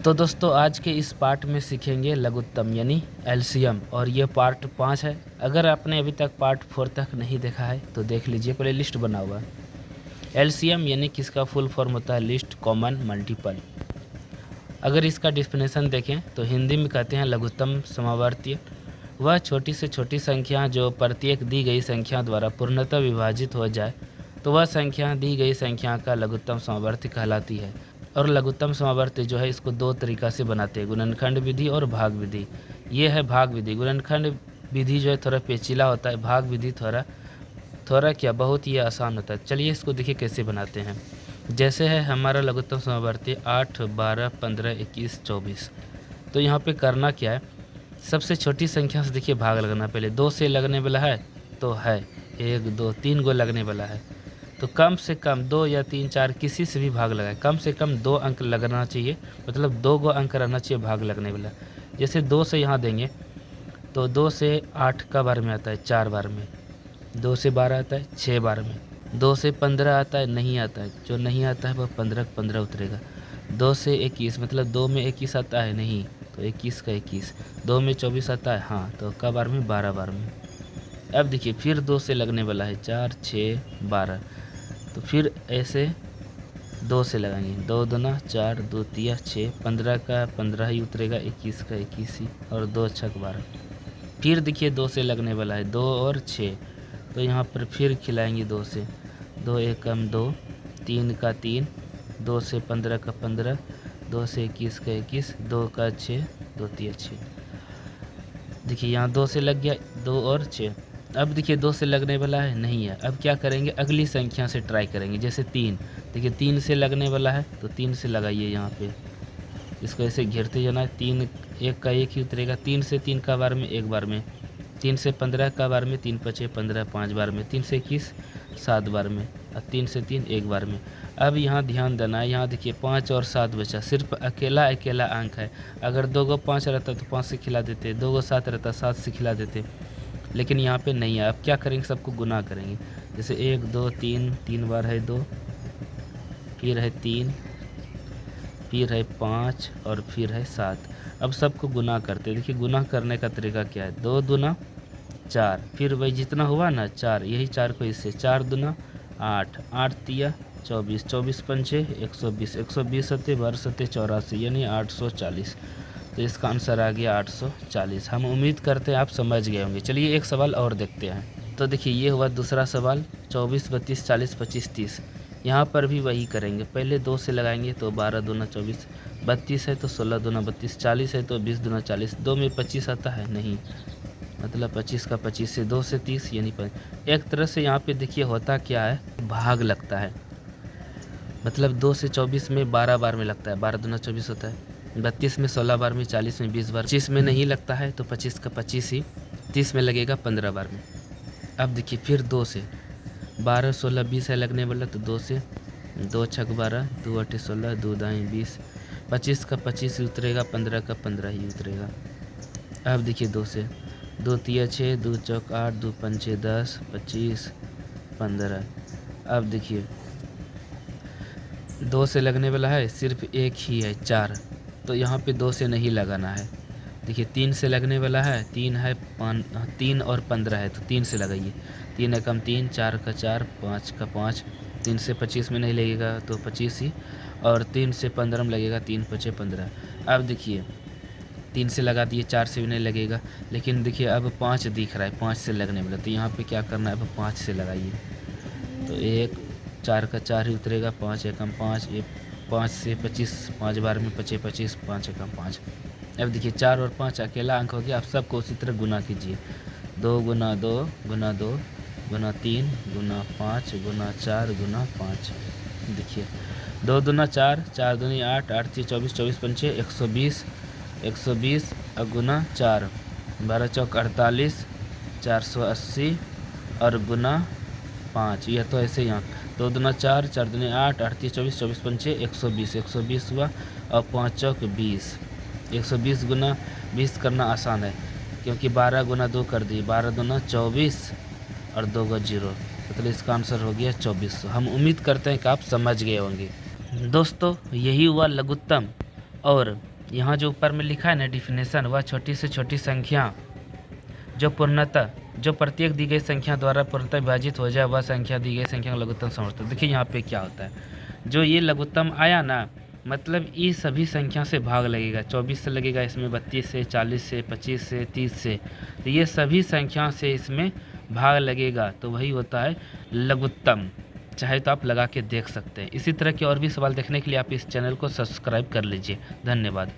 तो दोस्तों आज के इस पार्ट में सीखेंगे लघुत्तम यानी एलसीएम और ये पार्ट 5 है। अगर आपने अभी तक पार्ट 4 तक नहीं देखा है तो देख लीजिए, प्ले लिस्ट बना हुआ है। एलसीएम यानी किसका फुल फॉर्म होता है लिस्ट कॉमन मल्टीपल। अगर इसका डिफिनेशन देखें तो हिंदी में कहते हैं लघुत्तम समवर्ती वह छोटी से छोटी संख्या जो प्रत्येक दी गई संख्या द्वारा पूर्णतः विभाजित हो जाए तो वह संख्या दी गई संख्या का लघुत्तम समवर्ती कहलाती है। और लघुत्तम समवर्ती जो है इसको दो तरीक़ा से बनाते हैं, गुणनखंड विधि और भाग विधि। ये है भाग विधि। गुणनखंड विधि जो है थोड़ा पेचीला होता है, भाग विधि थोड़ा क्या बहुत ही आसान होता है। चलिए इसको देखिए कैसे बनाते हैं। जैसे है हमारा लघुत्तम समवर्ती 8, 12, 15, 21, 24। तो यहाँ पे करना क्या है, सबसे छोटी संख्या से देखिए भाग लगना। पहले 2 से लगने वाला है तो है 1, 2, 3 गो लगने वाला है तो कम से कम 2 या 3, 4 किसी से भी भाग लगाए, कम से कम 2 अंक लगना चाहिए, मतलब 2 गो अंक रहना चाहिए भाग लगने वाला। जैसे 2 से यहाँ देंगे तो 2 से 8 का बार में आता है 4 बार में, 2 से 12 आता है 6 बार में, 2 से 15 आता है नहीं आता है, जो नहीं आता है वह 15 उतरेगा। 2 से 21 मतलब 2 में 21 आता है नहीं तो 21 का 21, 2 में 24 आता है हाँ तो का बार में 12 बार में। अब देखिए फिर 2 से लगने वाला है 4, 6, 12 तो फिर ऐसे 2 से लगाएंगे, 2 दूना 4, 2 तिया 6, 15 का 15 ही उतरेगा, 21 का 21 ही और 2 छक 12। फिर देखिए 2 से लगने वाला है 2 और 6 तो यहाँ पर फिर खिलाएंगे 2 से, 2 एकम 2, 3 का 3, 2 से 15 का 15, 2 से 21 का 21, 2 का 6, 2 तिया 6। देखिए यहाँ 2 से लग गया 2 और 6। अब देखिए 2 से लगने वाला है नहीं है, अब क्या करेंगे अगली संख्या से ट्राई करेंगे। जैसे 3, देखिए 3 से लगने वाला है तो 3 से लगाइए यहाँ पे, इसको ऐसे घेरते जाना है। 3 1 का 1 ही उतरेगा, 3 से 3 का बार में 1 बार में, 3 से 15 का बार में 3 5 15 5 बार में, 3 से 21 7 बार में और 3 से 3 1 बार में। अब यहाँ ध्यान देना है, यहाँ देखिए 5 और 7 बचा, सिर्फ अकेला अंक है। अगर 2 गो 5 रहता तो 5 से खिला देते, 2 गो 7 रहता 7 से खिला देते, लेकिन यहाँ पे नहीं है। अब क्या करेंगे, सबको गुना करेंगे। जैसे 1 2 3, 3 बार है 2, फिर है 3, फिर है 5 और फिर है 7। अब सबको गुना करते हैं। देखिए गुना करने का तरीका क्या है, 2 दूना 4, फिर वही जितना हुआ ना 4, यही 4 को इससे 4 दूना 8, 8 तिया 24, 24 पंचे 120, 120 सत्ते 12 सत्ते 84 यानी 840। तो इसका आंसर आ गया 840। हम उम्मीद करते हैं आप समझ गए होंगे। चलिए एक सवाल और देखते हैं। तो देखिए ये हुआ दूसरा सवाल, 24, 32, 40, 25, 30। यहाँ पर भी वही करेंगे, पहले 2 से लगाएंगे तो 12 दूना 24, 32 है तो 16 दूना 32, 40 है तो 20 दूना 40, 2 में 25 आता है नहीं, मतलब 25 का 25 से 2 से 30 यानी एक तरह से यहाँ पे देखिए होता क्या है, भाग लगता है। मतलब 2 से 24 में 12 बार में लगता है, 12 दूना 24 होता है, 32 में 16 बार में, 40 में 20 बार, 25 में नहीं लगता है तो 25 का 25 ही, 30 में लगेगा 15 बार में। अब देखिए फिर 2 से 12, 16, 20 है लगने वाला तो 2 से 2 छक 12, 2 8 16, 2 दाएँ 20, 25 का 25 ही उतरेगा, 15 का 15 ही उतरेगा। अब देखिए 2 से 2 तिया 6, 2 चौक 8, 2 पंचे 10, 25, 15। अब देखिए 2 से लगने वाला है सिर्फ एक ही है 4, तो यहाँ पे 2 से नहीं लगाना है। देखिए 3 से लगने वाला है, 3 है 3 और 15 है तो 3 से लगाइए, 3 एकम 3, 4 का 4, 5 का 5, 3 से 25 में नहीं लगेगा तो 25 ही, और 3 से 15 में लगेगा, 3 5 15। अब देखिए 3 से लगा दिए, 4 से भी नहीं लगेगा, लेकिन देखिए अब 5 दिख रहा है, 5 से लगने वाला, तो यहाँ पे क्या करना है, अब 5 से लगाइए तो 1 4 का 4 ही उतरेगा, 5 एकम 5, ये 5 से 25 5 बार में 25 25, 5 एकम 5। अब देखिए 4 और 5 अकेला अंक हो गया। अब सबको उसी तरह गुना कीजिए, 2 गुना 2 गुना 2 गुना 3 गुना 5 गुना 4 गुना 5। देखिए 2 दूना 4, 4 दूनी 8, 8 3 24, 24 पंचे 120, 120 और गुना 4, 12 चौक 48, 480 और गुना 5। यह तो ऐसे यहाँ 2 दूना 4, 4 दूनी 8, 8 3 24, 24 पंचे 120, 120 हुआ और 5 चौक 20, 120 गुना 20 करना आसान है क्योंकि 12 गुना 2 कर दिए, 12 दूना 24 और 2 का 0, मतलब इसका आंसर हो गया 2400। हम उम्मीद करते हैं कि आप समझ गए होंगे। दोस्तों यही हुआ लघुत्तम और यहाँ जो ऊपर में लिखा है ना डिफिनेशन, वह छोटी से छोटी संख्या जो प्रत्येक दी गई संख्या द्वारा पूर्णतः विभाजित हो जाए, वह संख्या दी गई संख्या का लघुत्तम समझते हैं। देखिए यहाँ पे क्या होता है, जो ये लघुत्तम आया ना, मतलब ये सभी संख्या से भाग लगेगा। 24 से लगेगा, इसमें 32 से, 40 से, 25 से, 30 से, तो ये सभी संख्या से इसमें भाग लगेगा, तो वही होता है लघुत्तम। चाहे तो आप लगा के देख सकते हैं। इसी तरह के और भी सवाल देखने के लिए आप इस चैनल को सब्सक्राइब कर लीजिए। धन्यवाद।